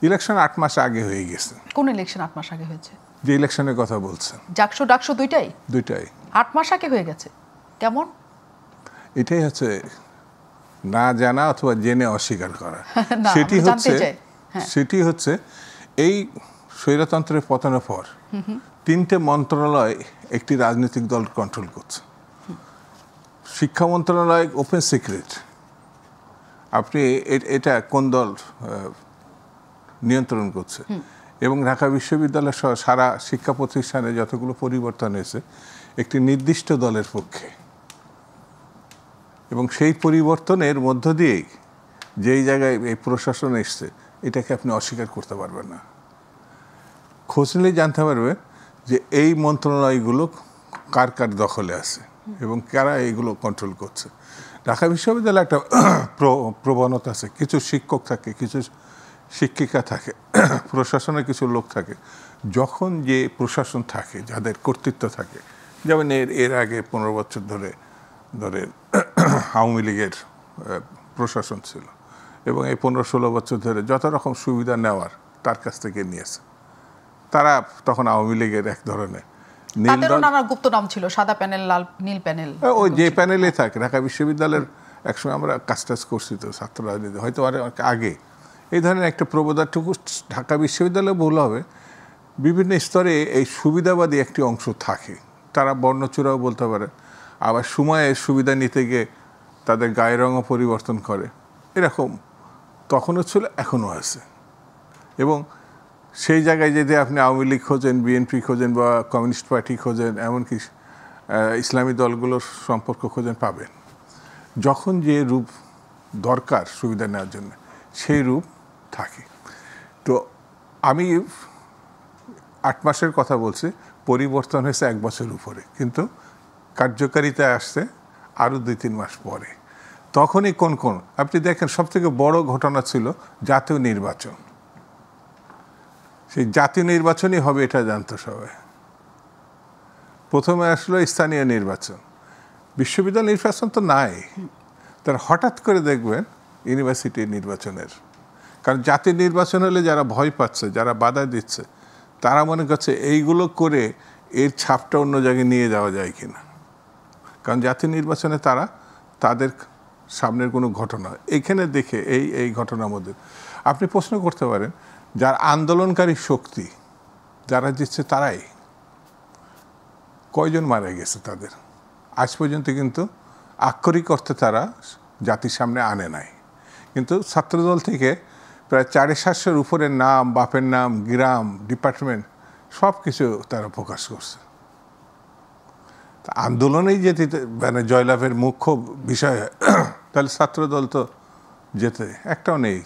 Election 8 মাস আগে হয়ে গেছে। কোন ইলেকশন 8 মাস আগে হয়েছে? যে ইলেকশনের কথা বলছেন। ডাকসু দুইটাই? দুইটাই 8 মাস আগে হয়ে গেছে। কেমন? এটাই হচ্ছে না জানা অথবা জেনে অস্বীকার করা। সেটি হচ্ছে এই স্বৈরতন্ত্রের পতনের পর 3টে মন্ত্রণালয় একটি রাজনৈতিক দল কন্ট্রোল করছে। শিক্ষা মন্ত্রণালয় ওপেন সিক্রেট, আপনি এটা কোন দল নিয়ন্ত্রণ করছে। এবং ঢাকা বিশ্ববিদ্যালয় সহ সারা শিক্ষা প্রতিষ্ঠানে যতগুলো পরিবর্তন হয়েছে একটি নির্দিষ্ট দলের পক্ষে, এবং সেই পরিবর্তনের মধ্য দিয়েই যেই জায়গায় এই প্রশাসন এসছে এটাকে আপনি অস্বীকার করতে পারবেন না। খোঁজ নিলেই জানতে পারবে যে এই মন্ত্রণালয়গুলো কার কার দখলে আছে এবং কারা এইগুলো কন্ট্রোল করছে। ঢাকা বিশ্ববিদ্যালয়ে একটা প্রবণতা আছে, কিছু শিক্ষক থাকে, কিছু শিক্ষিকা থাকে, প্রশাসনের কিছু লোক থাকে। যখন যে প্রশাসন থাকে, যাদের কর্তৃত্ব থাকে, যেমন এর আগে 15 বছর ধরে আওয়ামী লীগের প্রশাসন ছিল, এবং এই 15-16 বছর ধরে যত রকম সুবিধা নেওয়ার তার কাছ থেকে নিয়েছে। তারা তখন আওয়ামী লীগের এক ধরনের নানা গুপ্ত নাম ছিল, সাদা প্যানেল, লাল নীল প্যানেল, ওই যে প্যানেলে থাকে। ঢাকা বিশ্ববিদ্যালয়ের একসময় আমরা কাজ করছি তো, ছাত্র রাজনীতি হয়তো আগে এই ধরনের একটা প্রবণতাটুকু ঢাকা বিশ্ববিদ্যালয়ে বলা হবে। বিভিন্ন স্তরে এই সুবিধাবাদী একটি অংশ থাকে, তারা বর্ণচূড়াও বলতে পারে, আবার সময়ে সুবিধা নিতে গিয়ে তাদের গায়ের রঙও পরিবর্তন করে। এরকম তখনও ছিল, এখনও আছে। এবং সেই জায়গায় যদি আপনি আওয়ামী লীগ খোঁজেন, বিএনপি খোঁজেন বা কমিউনিস্ট পার্টি খোঁজেন, এমনকি ইসলামী দলগুলোর সম্পর্ক খোঁজেন, পাবেন। যখন যে রূপ দরকার সুবিধা নেওয়ার জন্য সেই রূপ থাকে। তো আমি 8 মাসের কথা বলছি, পরিবর্তন হয়েছে 1 বছর উপরে, কিন্তু কার্যকারিতায় আসছে আরও 2-3 মাস পরে। তখনই কোন আপনি দেখেন সবথেকে বড় ঘটনা ছিল জাতীয় নির্বাচন। সেই জাতীয় নির্বাচনই হবে এটা জানতো সবাই। প্রথমে আসলো স্থানীয় নির্বাচন, বিশ্ববিদ্যালয় নির্বাচন তো নাই। তার হঠাৎ করে দেখবেন ইউনিভার্সিটি নির্বাচনের, কারণ জাতীয় নির্বাচন হলে যারা ভয় পাচ্ছে, যারা বাধা দিচ্ছে, তারা মনে করছে এইগুলো করে এর ছাপটা অন্য জায়গায় নিয়ে যাওয়া যায় কিনা। কারণ জাতীয় নির্বাচনে তাদের সামনের কোনো ঘটনা এখানে দেখে এই ঘটনার মধ্যে আপনি প্রশ্ন করতে পারেন, যার আন্দোলনকারী শক্তি যারা দিচ্ছে তারাই কয়জন মারা গেছে তাদের আজ পর্যন্ত কিন্তু আক্ষরিক অর্থে তারা জাতির সামনে আনে নাই। কিন্তু ছাত্রদল থেকে প্রায় 750-এর উপরে নাম, বাপের নাম, গ্রাম, ডিপার্টমেন্ট সব কিছু তারা প্রকাশ করছে। আন্দোলনেই যেতে মানে জয়লাভের মুখ্য বিষয়, তাহলে ছাত্রদল তো যেতে একটাও নেই।